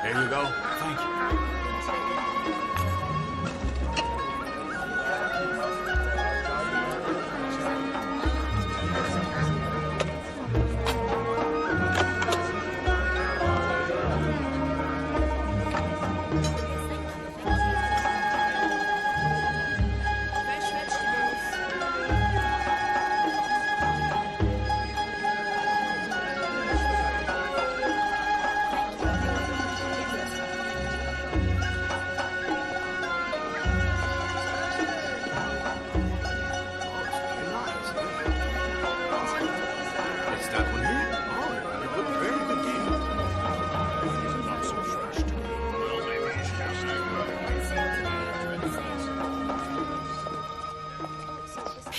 There you go. Thank you.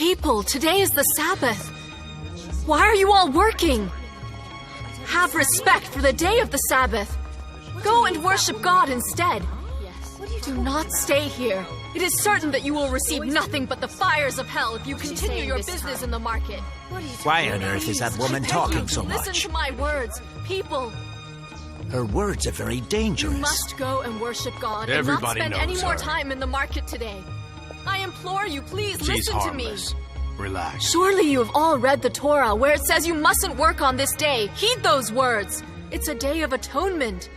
People, today is the Sabbath. Why are you all working? Have respect for the day of the Sabbath. Go and worship God instead. What do you Do not stay here. It is certain that you will receive nothing but the fires of hell if you continue your business in the market. Why on earth is that woman talking so Listen much? to my words. People, Her words are very you dangerous. must go and worship God Everybody and not spend any knows more her. time in the market today. I implore you, please She's listen to me. harmless. Relax. Surely you have all read the Torah where it says you mustn't work on this day. Heed those words. It's a day of atonement.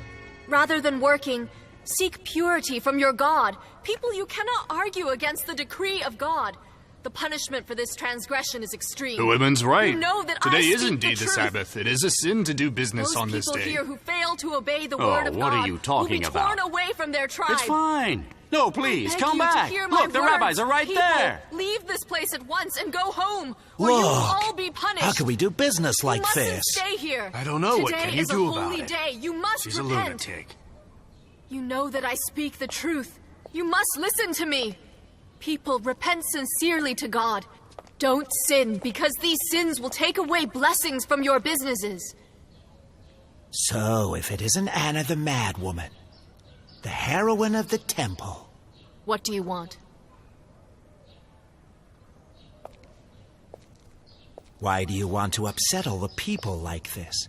Rather than working, seek purity from your God. People, you cannot argue against the decree of God. The punishment for this transgression is extreme. The woman's right. You know that Today I is speak indeed the truth. Sabbath. It is a sin to do business Those on this people day. here who fail to obey the Oh, word of what God are you talking will be about? torn away from their tribe. It's fine. No, please, Beg come you to back. hear my Look, the words. rabbis are right People, there. Leave this place at once and go home, or you will all be punished. How can we do business like You mustn't this? stay here. I don't know. What Today can you is do a about holy it? day. You must She's a repent. lunatic. You know that I speak the truth. You must listen to me. People, repent sincerely to God. Don't sin, because these sins will take away blessings from your businesses. So, if it isn't Anna the Mad Woman, the heroine of the temple, What do you want? why do you want to upset all the people like this?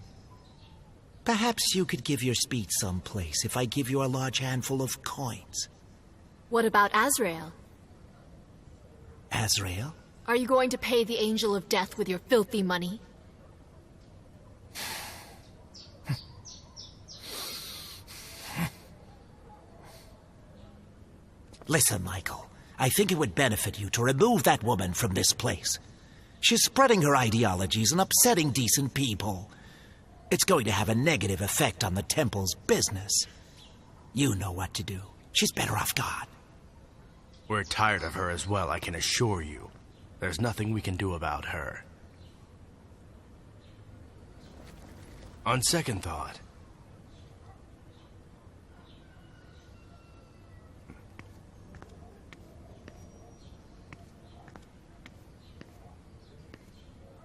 Perhaps you could give your speech someplace if I give you a large handful of coins. What about Azrael? Azrael? Are you going to pay the angel of death with your filthy money? Listen, Michael, I think it would benefit you to remove that woman from this place. She's spreading her ideologies and upsetting decent people. It's going to have a negative effect on the temple's business. You know what to do. She's better off gone. We're tired of her as well, I can assure you. There's nothing we can do about her. On second thought,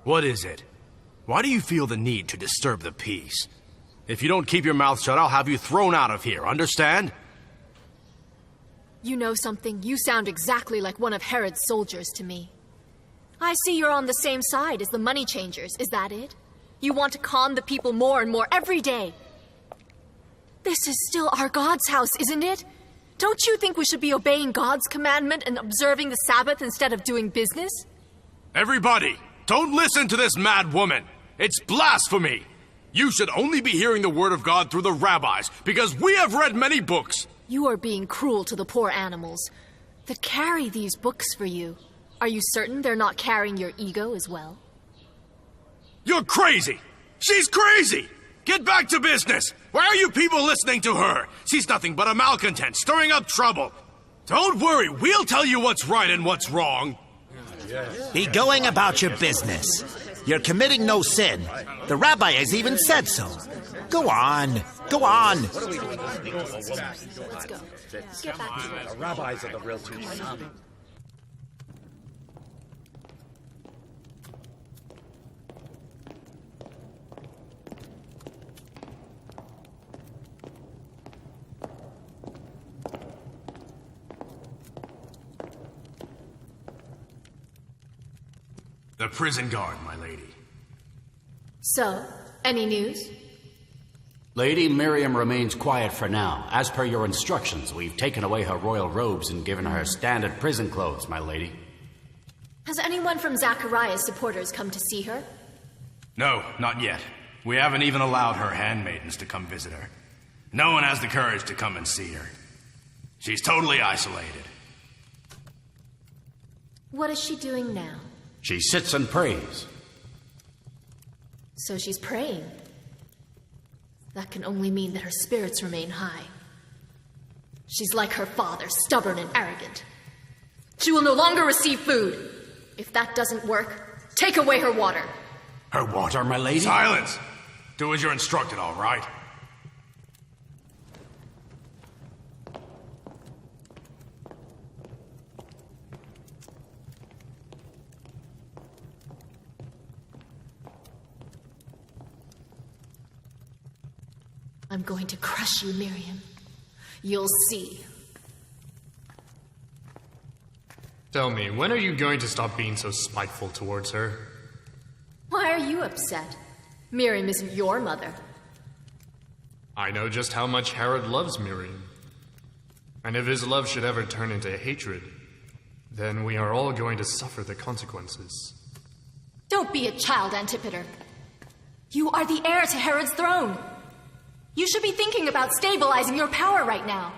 what is it? Why do you feel the need to disturb the peace? If you don't keep your mouth shut, I'll have you thrown out of here, understand? You know something? You sound exactly like one of Herod's soldiers to me. I see you're on the same side as the money changers, is that it? You want to con the people more and more every day. This is still our God's house, isn't it? Don't you think we should be obeying God's commandment and observing the Sabbath instead of doing business? Everybody, don't listen to this mad woman. It's blasphemy. You should only be hearing the word of God through the rabbis, because we have read many books. You are being cruel to the poor animals that carry these books for you. Are you certain they're not carrying your ego as well? You're crazy. She's crazy. Get back to business. Why are you people listening to her? She's nothing but a malcontent, stirring up trouble. Don't worry, we'll tell you what's right and what's wrong. Be going about your business. You're committing no sin. The rabbi has even said so. Go on. Go on. Let's go. Get back to it. Rabbis are the real teachers. The prison guard, my lady. So, any news? Lady Miriam remains quiet for now. As per your instructions, we've taken away her royal robes and given her standard prison clothes, my lady. Has anyone from Zachariah's supporters come to see her? No, not yet. We haven't even allowed her handmaidens to come visit her. No one has the courage to come and see her. She's totally isolated. What is she doing now? She sits and prays. So she's praying. That can only mean that her spirits remain high. She's like her father, stubborn and arrogant. She will no longer receive food. If that doesn't work, take away her water. Her water, my lady? Silence! Do as you're instructed, all right? I'm going to crush you, Miriam. You'll see. Tell me, when are you going to stop being so spiteful towards her? Why are you upset? Miriam isn't your mother. I know just how much Herod loves Miriam. And if his love should ever turn into hatred, then we are all going to suffer the consequences. Don't be a child, Antipater. You are the heir to Herod's throne. You should be thinking about stabilizing your power right now.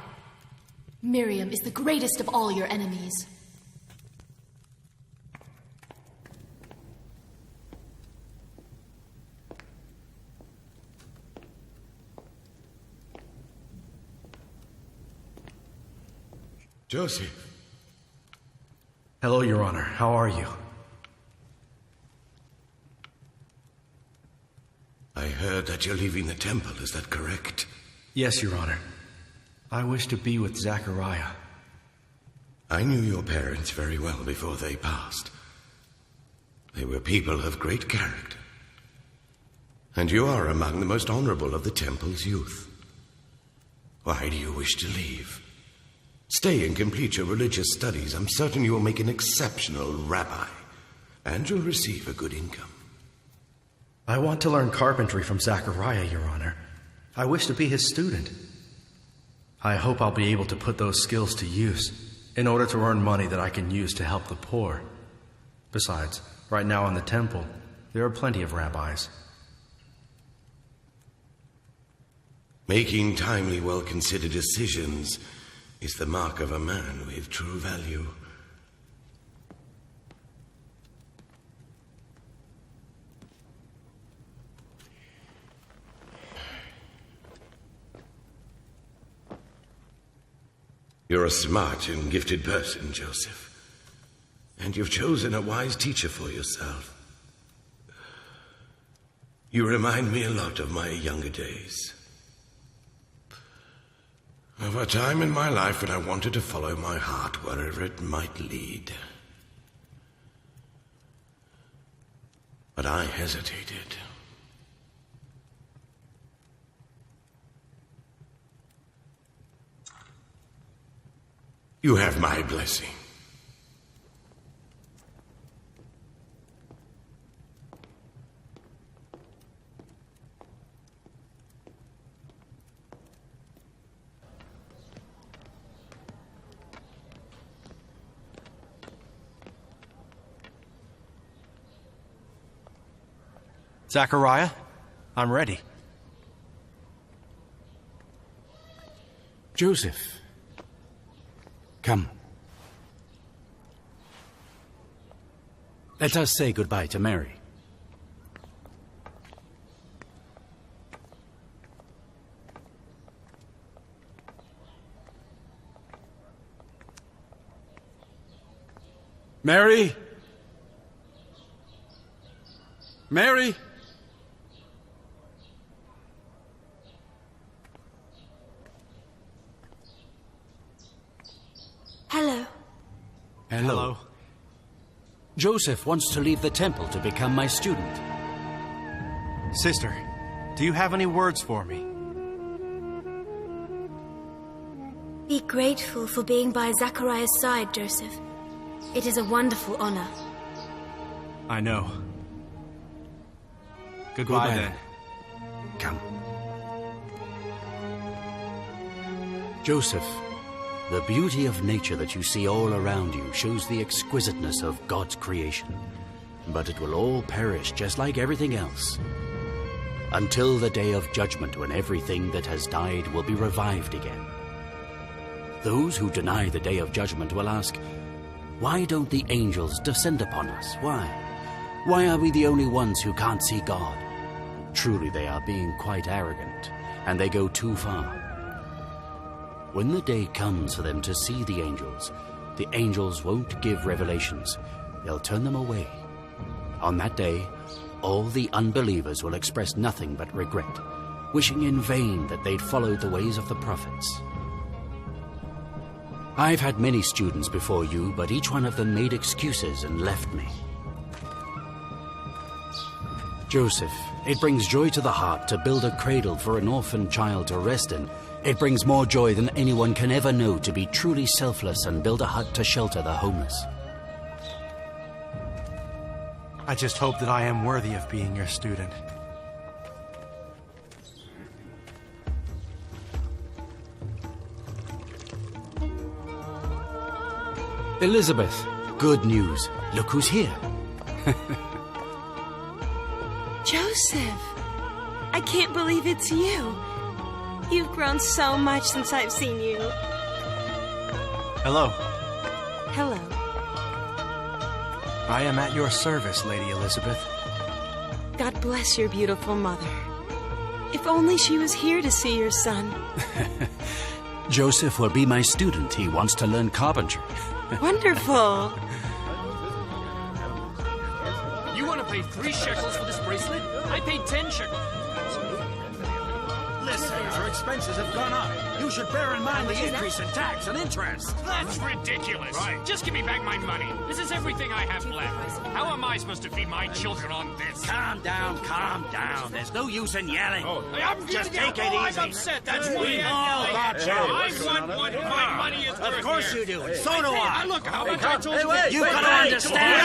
Miriam is the greatest of all your enemies. Joseph. Hello, Your Honor. How are you? I heard that you're leaving the temple, is that correct? Yes, Your Honor. I wish to be with Zachariah. I knew your parents very well before they passed. They were people of great character. And you are among the most honorable of the temple's youth. Why do you wish to leave? Stay and complete your religious studies. I'm certain you will make an exceptional rabbi, and you'll receive a good income. I want to learn carpentry from Zachariah, Your Honor. I wish to be his student. I hope I'll be able to put those skills to use in order to earn money that I can use to help the poor. Besides, right now in the temple, there are plenty of rabbis. Making timely, well-considered decisions is the mark of a man with true value. You're a smart and gifted person, Joseph. And you've chosen a wise teacher for yourself. You remind me a lot of my younger days. Of a time in my life when I wanted to follow my heart wherever it might lead. But I hesitated. You have my blessing. Zachariah, I'm ready. Joseph, come. Let us say goodbye to Mary. Mary? Mary? Hello. Hello. Joseph wants to leave the temple to become my student. Sister, do you have any words for me? Be grateful for being by Zachariah's side, Joseph. It is a wonderful honor. I know. Goodbye then. Come. Joseph, the beauty of nature that you see all around you shows the exquisiteness of God's creation. But it will all perish just like everything else. Until the day of judgment when everything that has died will be revived again. Those who deny the day of judgment will ask, why don't the angels descend upon us? Why? Why are we the only ones who can't see God? Truly they are being quite arrogant, and they go too far. When the day comes for them to see the angels won't give revelations. They'll turn them away. On that day, all the unbelievers will express nothing but regret, wishing in vain that they'd followed the ways of the prophets. I've had many students before you, but each one of them made excuses and left me. Joseph, it brings joy to the heart to build a cradle for an orphan child to rest in. It brings more joy than anyone can ever know to be truly selfless and build a hut to shelter the homeless. I just hope that I am worthy of being your student. Elizabeth, good news. Look who's here. Joseph! I can't believe it's you. You've grown so much since I've seen you. Hello. Hello. I am at your service, Lady Elizabeth. God bless your beautiful mother. If only she was here to see your son. Joseph will be my student. He wants to learn carpentry. Wonderful. You want to pay 3 shekels for this bracelet? I paid 10 shekels. Listen, our expenses have gone up. You should bear in mind the increase in tax and interest. That's ridiculous. Right. Just give me back my money. This is everything I have left. How am I supposed to feed my children on this? Calm down, calm down. There's no use in yelling. I'm Just take it easy. I'm upset. That's why. We all got you. I want what my money is worth. Of course here. you do, and so do I. Look, how much I told you. You gotta understand.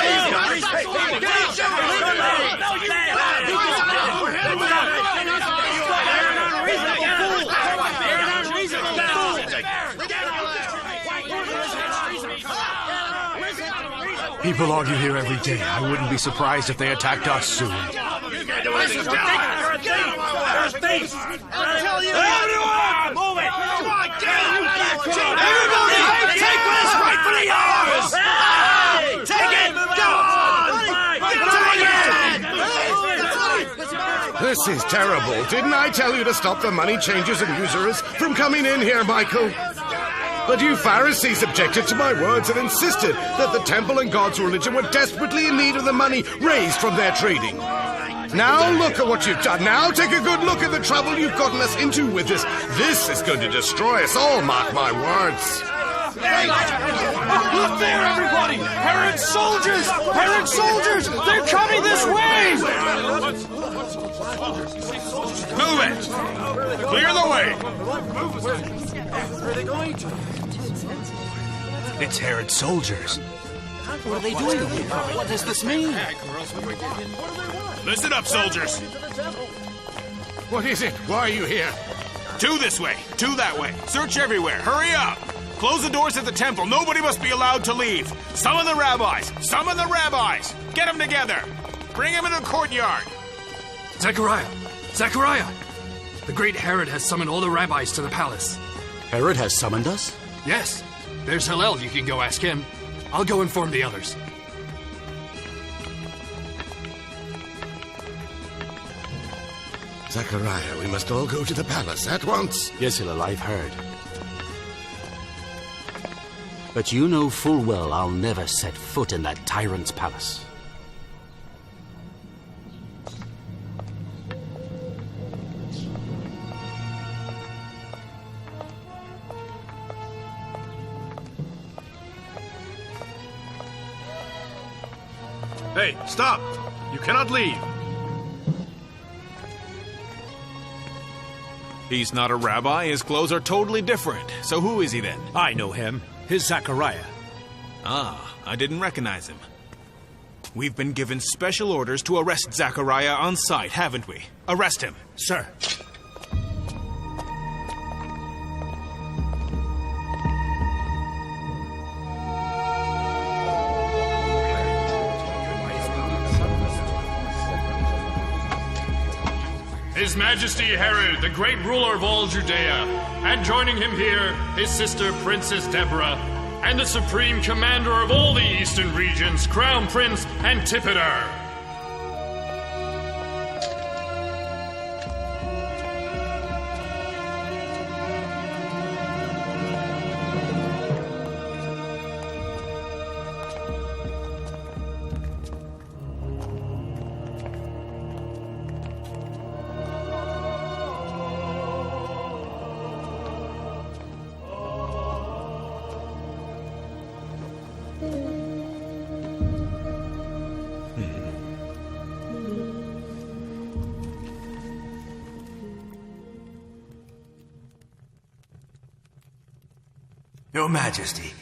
People argue here every day. I wouldn't be surprised if they attacked us soon. I'll tell you. Everyone, move it. Come on, get out. Everybody, take this rightfully yours. Take it. Go on. This is terrible. Didn't I tell you to stop the money changers and usurers from coming in here, Michael? But you Pharisees objected to my words and insisted that the temple and God's religion were desperately in need of the money raised from their trading. Now look at what you've done. Now take a good look at the trouble you've gotten us into with this. This is going to destroy us all, mark my words. Look there, everybody! Herod's soldiers! Herod's soldiers! They're coming this way! Move it! Clear the way! Where are they going to? It's Herod's soldiers. What are they doing? What does this mean? Listen up, soldiers. What is it? Why are you here? 2 this way, 2 that way. Search everywhere. Hurry up! Close the doors at the temple. Nobody must be allowed to leave. Summon the rabbis. Summon the rabbis. Get them together. Bring them in the courtyard. Zechariah! Zechariah! The great Herod has summoned all the rabbis to the palace. Herod has summoned us? Yes. There's Hillel. You can go ask him. I'll go inform the others. Zechariah, we must all go to the palace at once. Yes, Hillel, I've heard. But you know full well I'll never set foot in that tyrant's palace. Hey, stop! You cannot leave. He's not a rabbi. His clothes are totally different. So who is he then? I know him. His Zachariah. Ah, I didn't recognize him. We've been given special orders to arrest Zachariah on sight, haven't we? Arrest him. Sir. His Majesty Herod, the great ruler of all Judea, and joining him here, his sister Princess Deborah, and the supreme commander of all the eastern regions, Crown Prince Antipater. Your Majesty,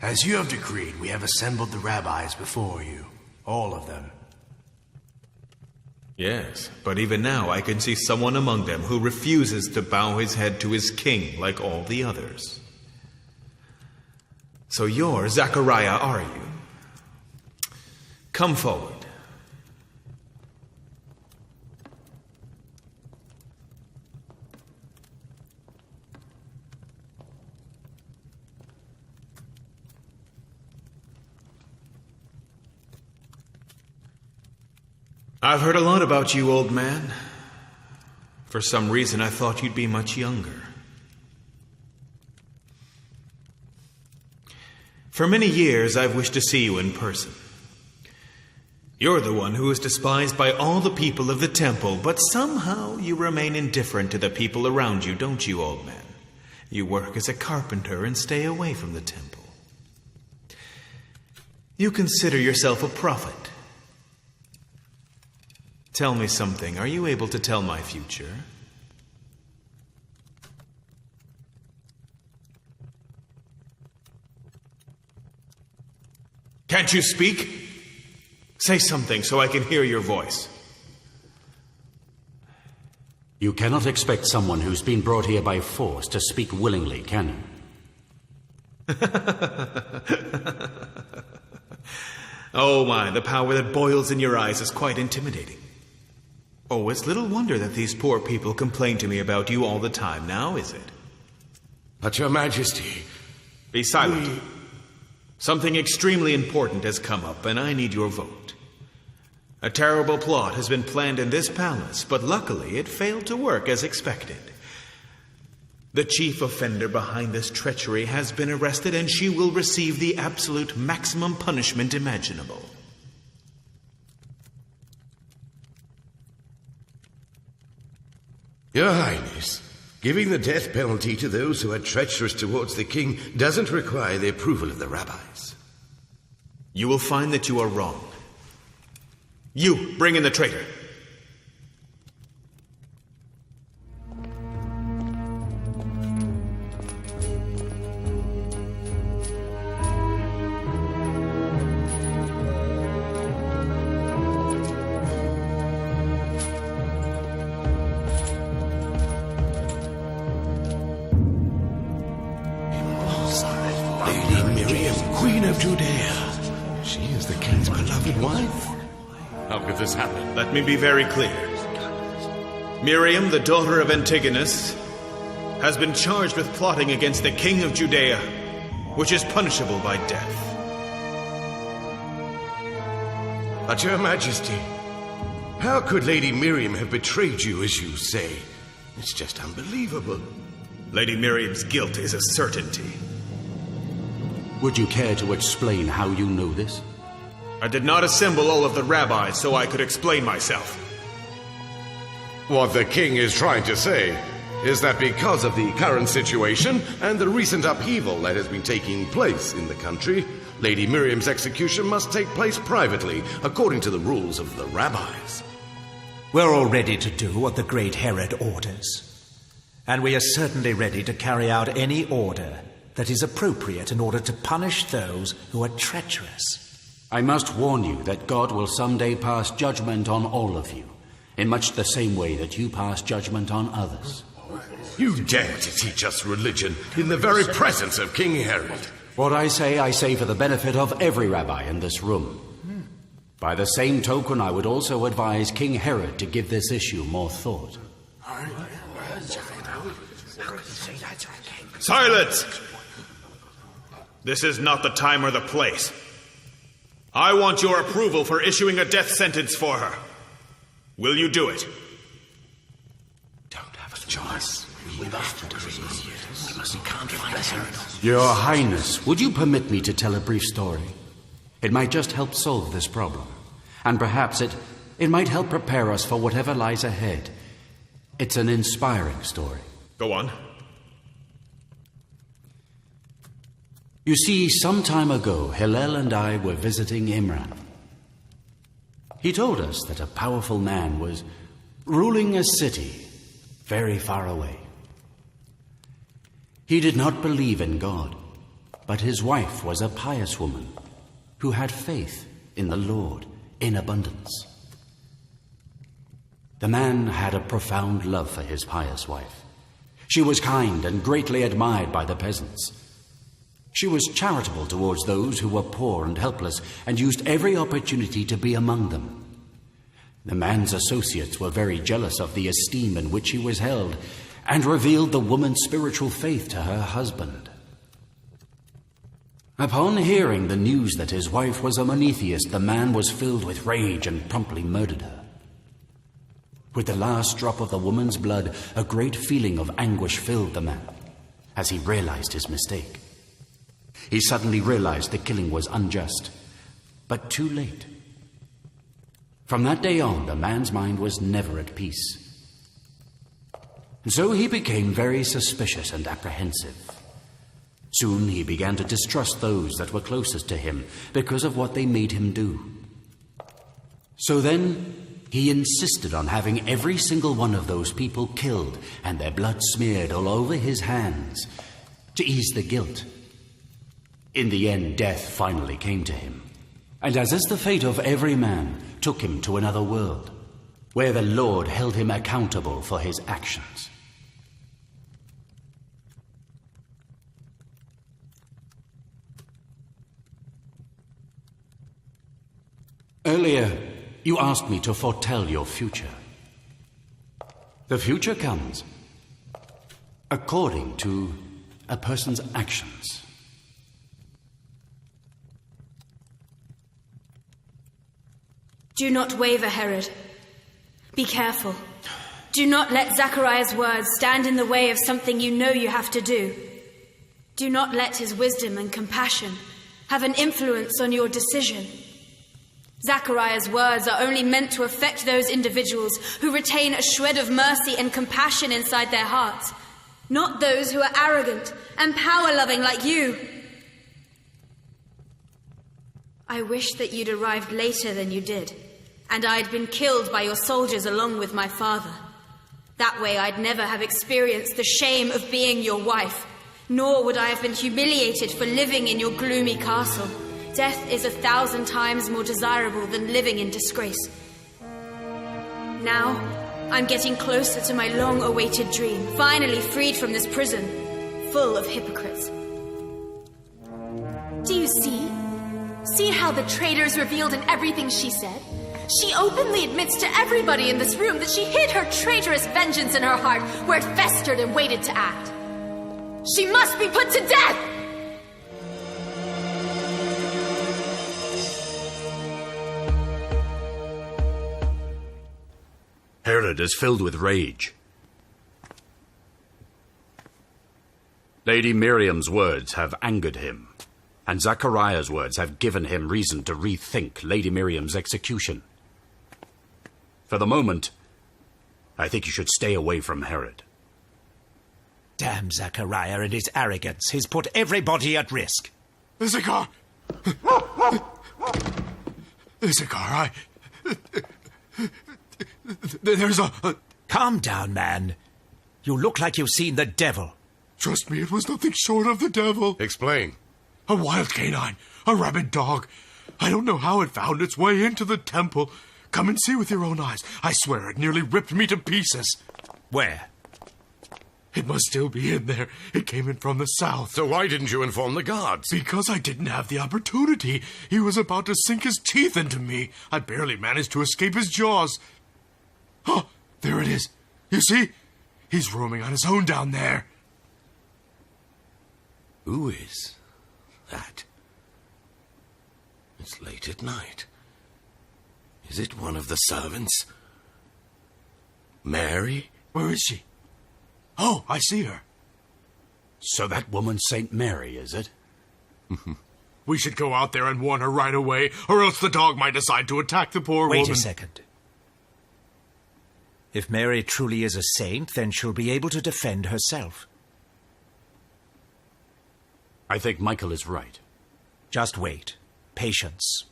as you have decreed, we have assembled the rabbis before you, all of them. Yes, but even now I can see someone among them who refuses to bow his head to his king like all the others. So you're Zachariah, are you? Come forward. I've heard a lot about you, old man. For some reason, I thought you'd be much younger. For many years, I've wished to see you in person. You're the one who is despised by all the people of the temple, but somehow you remain indifferent to the people around you, don't you, old man? You work as a carpenter and stay away from the temple. You consider yourself a prophet. Tell me something. Are you able to tell my future? Can't you speak? Say something so I can hear your voice. You cannot expect someone who's been brought here by force to speak willingly, can you? Oh my, the power that boils in your eyes is quite intimidating. Oh, it's little wonder that these poor people complain to me about you all the time now, is it? But your majesty... Be silent. Something extremely important has come up, and I need your vote. A terrible plot has been planned in this palace, but luckily it failed to work as expected. The chief offender behind this treachery has been arrested, and she will receive the absolute maximum punishment imaginable. Your Highness, giving the death penalty to those who are treacherous towards the king doesn't require the approval of the rabbis. You will find that you are wrong. You, bring in the traitor. Lady Miriam, Queen of Judea. She is the king's beloved wife. How could this happen? Let me be very clear. Miriam, the daughter of Antigonus, has been charged with plotting against the king of Judea, which is punishable by death. But your majesty, how could Lady Miriam have betrayed you as you say? It's just unbelievable. Lady Miriam's guilt is a certainty. Would you care to explain how you know this? I did not assemble all of the rabbis so I could explain myself. What the king is trying to say is that because of the current situation and the recent upheaval that has been taking place in the country, Lady Miriam's execution must take place privately, according to the rules of the rabbis. We're all ready to do what the great Herod orders. And we are certainly ready to carry out any order that is appropriate in order to punish those who are treacherous. I must warn you that God will someday pass judgment on all of you, in much the same way that you pass judgment on others. You dare to teach us religion in the very presence of King Herod. What I say for the benefit of every rabbi in this room. By the same token, I would also advise King Herod to give this issue more thought. Silence! This is not the time or the place. I want your approval for issuing a death sentence for her. Will you do it? Don't have a choice. We must do it. We can't find Herod. Your Highness, would you permit me to tell a brief story? It might just help solve this problem. And perhaps it might help prepare us for whatever lies ahead. It's an inspiring story. Go on. You see, some time ago, Hillel and I were visiting Imran. He told us that a powerful man was ruling a city very far away. He did not believe in God, but his wife was a pious woman who had faith in the Lord in abundance. The man had a profound love for his pious wife. She was kind and greatly admired by the peasants. She was charitable towards those who were poor and helpless, and used every opportunity to be among them. The man's associates were very jealous of the esteem in which he was held, and revealed the woman's spiritual faith to her husband. Upon hearing the news that his wife was a monotheist, the man was filled with rage and promptly murdered her. With the last drop of the woman's blood, a great feeling of anguish filled the man as he realized his mistake. He suddenly realized the killing was unjust, but too late. From that day on, the man's mind was never at peace. And so he became very suspicious and apprehensive. Soon he began to distrust those that were closest to him because of what they made him do. So then, he insisted on having every single one of those people killed and their blood smeared all over his hands to ease the guilt. In the end, death finally came to him, and as is the fate of every man, took him to another world, where the Lord held him accountable for his actions. Earlier, you asked me to foretell your future. The future comes according to a person's actions. Do not waver, Herod. Be careful. Do not let Zachariah's words stand in the way of something you know you have to do. Do not let his wisdom and compassion have an influence on your decision. Zachariah's words are only meant to affect those individuals who retain a shred of mercy and compassion inside their hearts, not those who are arrogant and power-loving like you. I wish that you'd arrived later than you did, and I'd been killed by your soldiers along with my father. That way I'd never have experienced the shame of being your wife, nor would I have been humiliated for living in your gloomy castle. Death is 1,000 times more desirable than living in disgrace. Now, I'm getting closer to my long-awaited dream, finally freed from this prison, full of hypocrites. Do you see? See how the traitor is revealed in everything she said? She openly admits to everybody in this room that she hid her traitorous vengeance in her heart, where it festered and waited to act. She must be put to death! Herod is filled with rage. Lady Miriam's words have angered him, and Zachariah's words have given him reason to rethink Lady Miriam's execution. For the moment, I think you should stay away from Herod. Damn Zachariah and his arrogance. He's put everybody at risk. Issachar! Issachar, there's a... Calm down, man. You look like you've seen the devil. Trust me, it was nothing short of the devil. Explain. A wild canine. A rabid dog. I don't know how it found its way into the temple. Come and see with your own eyes. I swear it nearly ripped me to pieces. Where? It must still be in there. It came in from the south. So why didn't you inform the guards? Because I didn't have the opportunity. He was about to sink his teeth into me. I barely managed to escape his jaws. Oh, there it is. You see? He's roaming on his own down there. Who is that? It's late at night. Is it one of the servants? Mary? Where is she? Oh, I see her. So that woman's Saint Mary, is it? We should go out there and warn her right away, or else the dog might decide to attack the poor woman. Wait a second. If Mary truly is a saint, then she'll be able to defend herself. I think Michael is right. Just wait. Patience.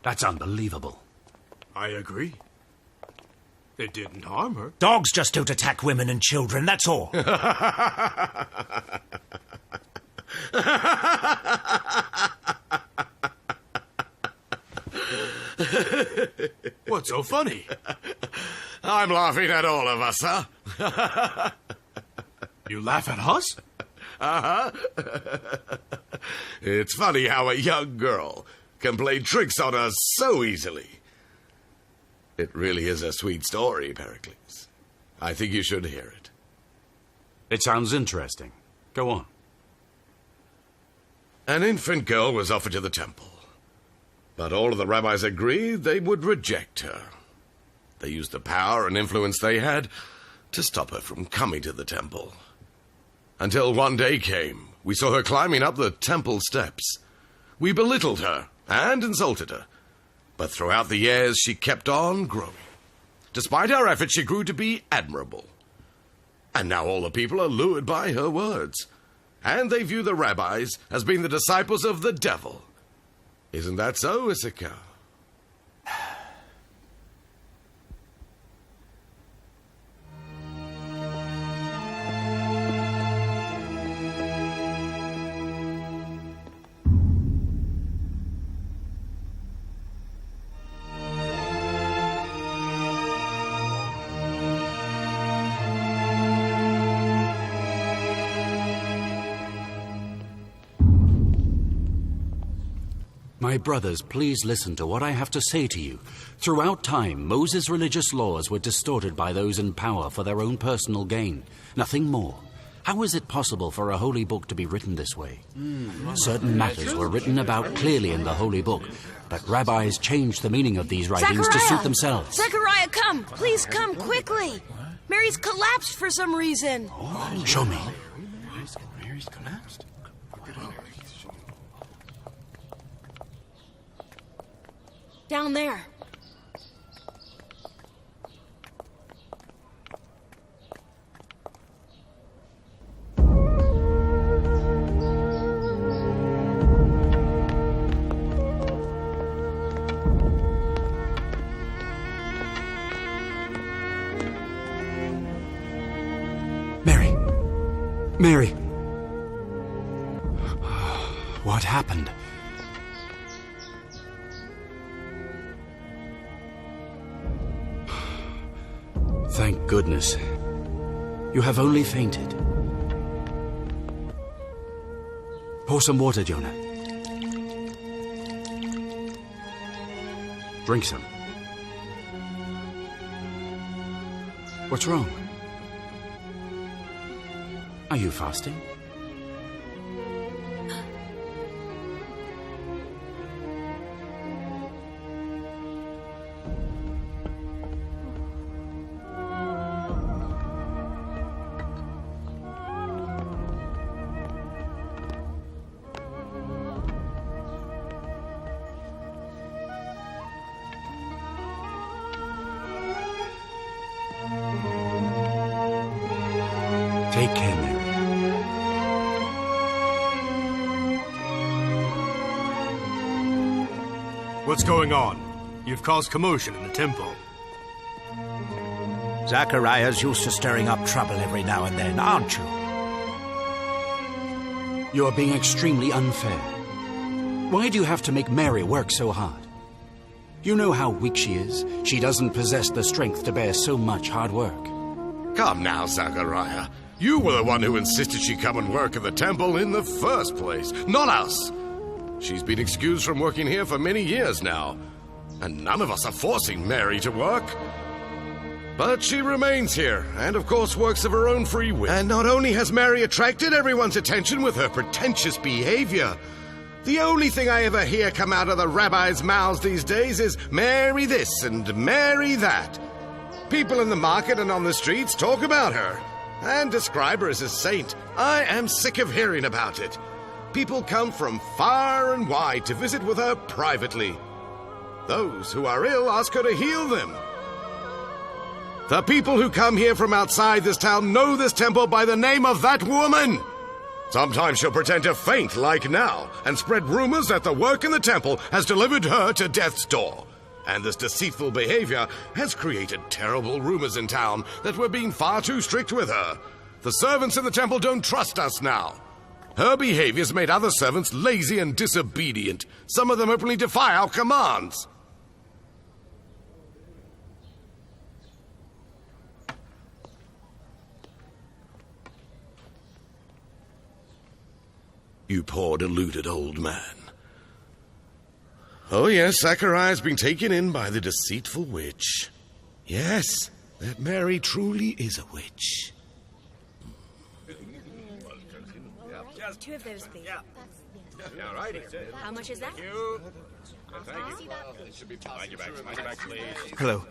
That's unbelievable. I agree. It didn't harm her. Dogs just don't attack women and children, that's all. What's so funny? I'm laughing at all of us, huh? You laugh at us? Uh-huh. It's funny how a young girl can play tricks on us so easily. It really is a sweet story, Pericles. I think you should hear it. It sounds interesting. Go on. An infant girl was offered to the temple, but all of the rabbis agreed they would reject her. They used the power and influence they had to stop her from coming to the temple. Until one day came, we saw her climbing up the temple steps. We belittled her and insulted her, but throughout the years she kept on growing. Despite our efforts, she grew to be admirable. And now all the people are lured by her words, and they view the rabbis as being the disciples of the devil. Isn't that so, Issachar? My brothers, please listen to what I have to say to you. Throughout time, Moses' religious laws were distorted by those in power for their own personal gain. Nothing more. How is it possible for a holy book to be written this way? Certain matters were written about clearly in the holy book, but rabbis changed the meaning of these writings to suit themselves. Zechariah, come! Please come quickly! Mary's collapsed for some reason. Show me. Mary's collapsed. Down there. Mary! What happened? Thank goodness. You have only fainted. Pour some water, Jonah. Drink some. What's wrong? Are you fasting? Take care, Mary. What's going on? You've caused commotion in the temple. Zachariah's used to stirring up trouble every now and then, aren't you? You are being extremely unfair. Why do you have to make Mary work so hard? You know how weak she is. She doesn't possess the strength to bear so much hard work. Come now, Zachariah. You were the one who insisted she come and work in the temple in the first place, not us. She's been excused from working here for many years now, and none of us are forcing Mary to work. But she remains here, and of course works of her own free will. And not only has Mary attracted everyone's attention with her pretentious behavior, the only thing I ever hear come out of the rabbis' mouths these days is Mary this and Mary that. People in the market and on the streets talk about her, and describe her as a saint. I am sick of hearing about it. People come from far and wide to visit with her privately. Those who are ill ask her to heal them. The people who come here from outside this town know this temple by the name of that woman. Sometimes she'll pretend to faint, like now, and spread rumors that the work in the temple has delivered her to death's door. And this deceitful behavior has created terrible rumors in town that we're being far too strict with her. The servants in the temple don't trust us now. Her behavior's made other servants lazy and disobedient. Some of them openly defy our commands. You poor deluded old man. Oh yes, Zachariah's been taken in by the deceitful witch. Yes, that Mary truly is a witch. Two of those, please. How much is that? Hello.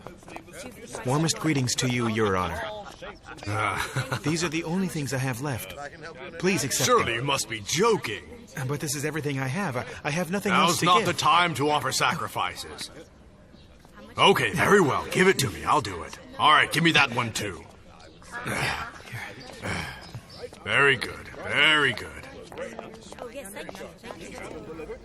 Warmest greetings to you, Your Honor. These are the only things I have left. Please accept them. Surely you must be joking. But this is everything I have. I have nothing Now's else to not give. the time to offer sacrifices. Okay, very well. Give it to me. I'll do it. All right, give me that one too. Very good. Very good. Oh, yes, thank you. Thank you.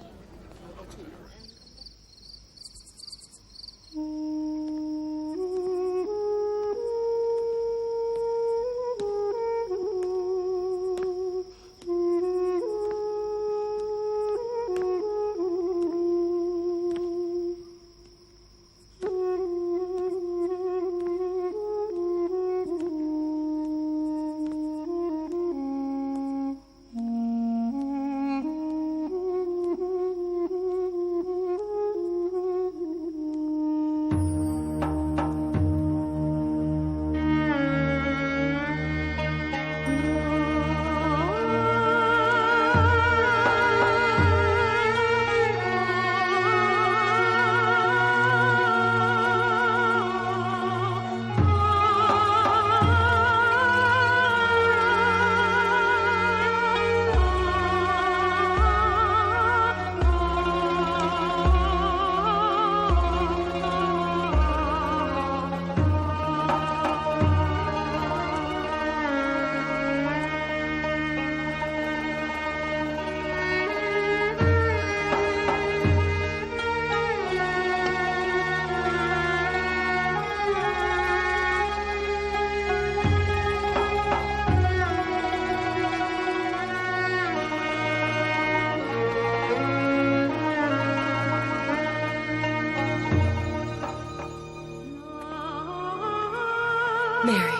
Mary,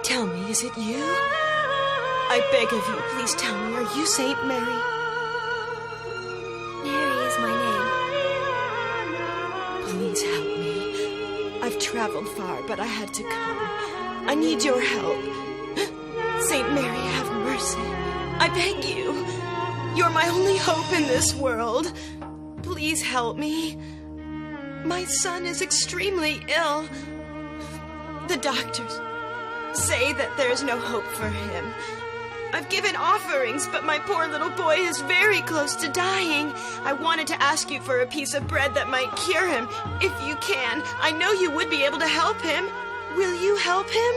tell me, is it you? I beg of you, please tell me, are you Saint Mary? Mary is my name. Please help me. I've traveled far, but I had to come. I need your help. Saint Mary, have mercy. I beg you. You're my only hope in this world. Please help me. My son is extremely ill. The doctors say that there's no hope for him. I've given offerings, but my poor little boy is very close to dying. I wanted to ask you for a piece of bread that might cure him. If you can, I know you would be able to help him. Will you help him?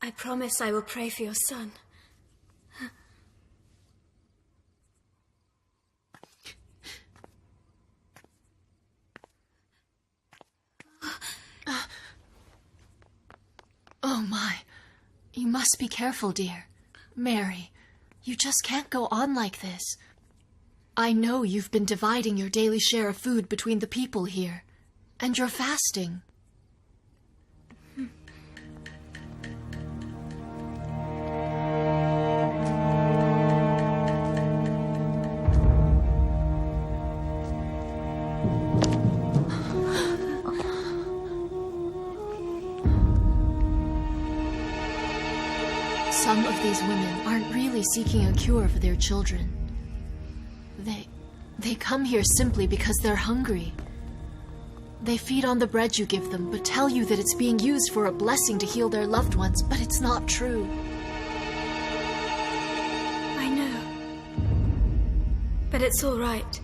I promise I will pray for your son. Oh my. You must be careful, dear. Mary, you just can't go on like this. I know you've been dividing your daily share of food between the people here. And you're fasting. Some of these women aren't really seeking a cure for their children. They come here simply because they're hungry. They feed on the bread you give them, but tell you that it's being used for a blessing to heal their loved ones, but it's not true. I know. But it's all right.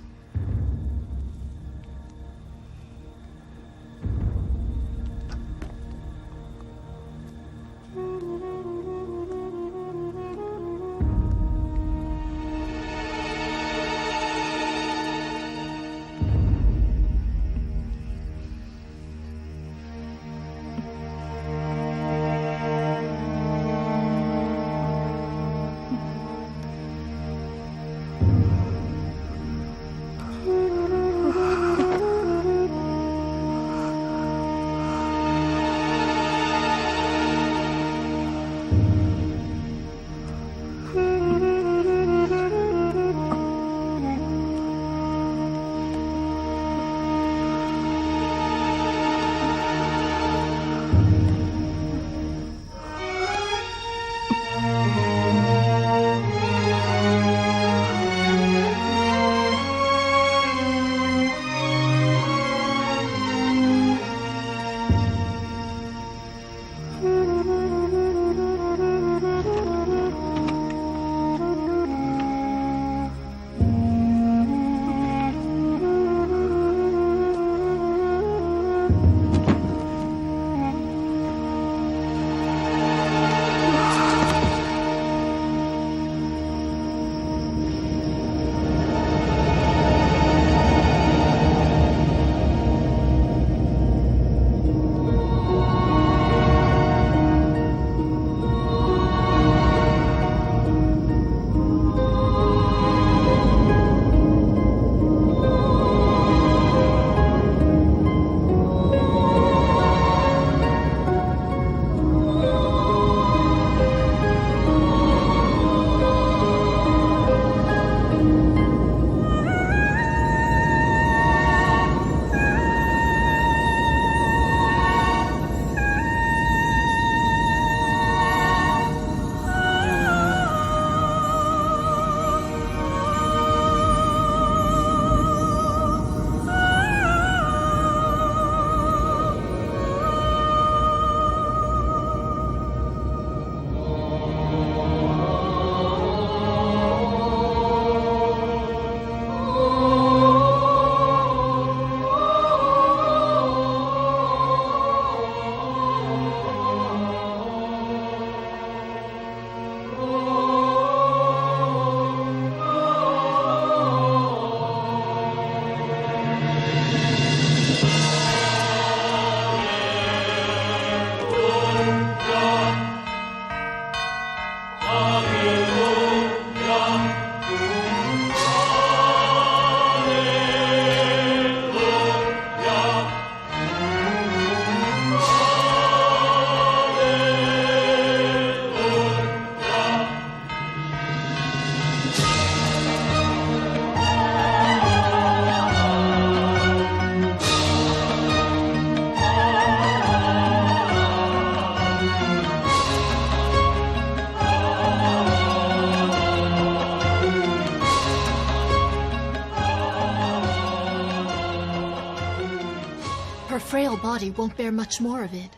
frail body won't bear much more of it.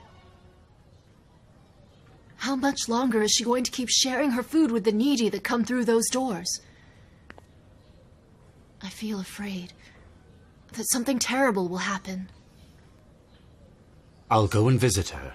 How much longer is she going to keep sharing her food with the needy that come through those doors? I feel afraid that something terrible will happen. I'll go and visit her.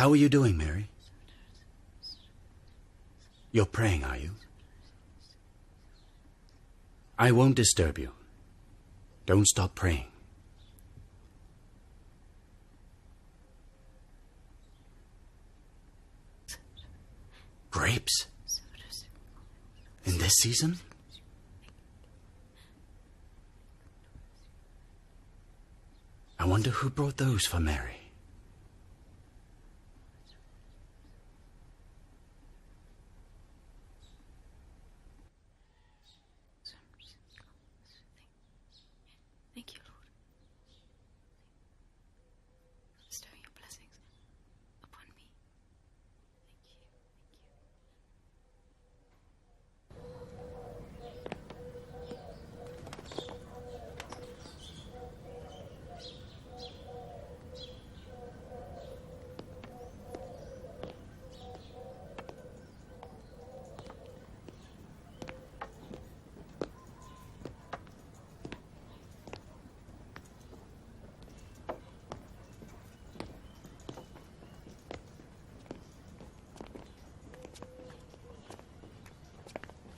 How are you doing, Mary? You're praying, are you? I won't disturb you. Don't stop praying. Grapes? In this season? I wonder who brought those for Mary. Thank you, Lord. Bestow your blessings upon me. Thank you.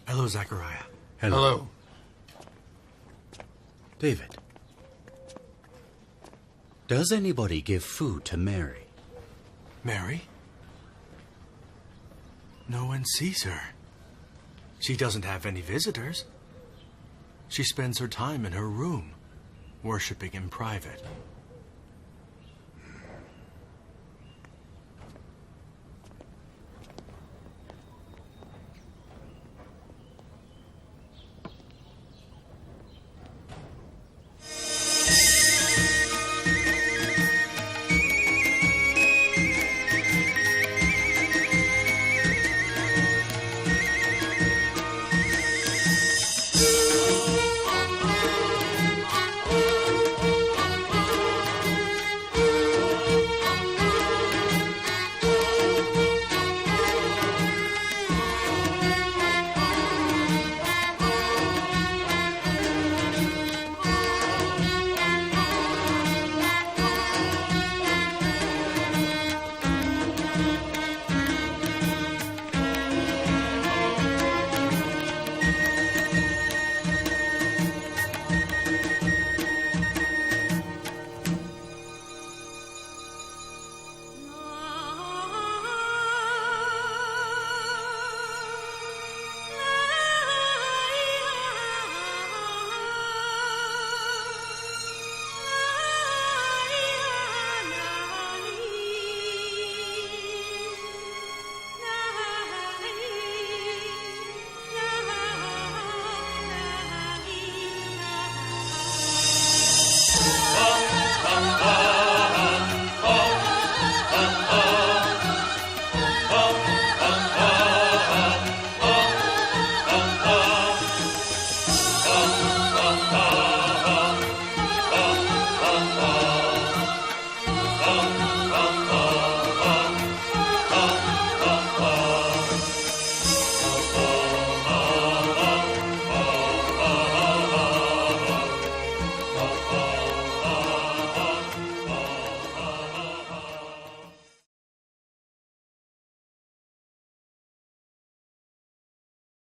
Hello, Zachariah. Hello. David, does anybody give food to Mary? Mary? No one sees her. She doesn't have any visitors. She spends her time in her room, worshiping in private.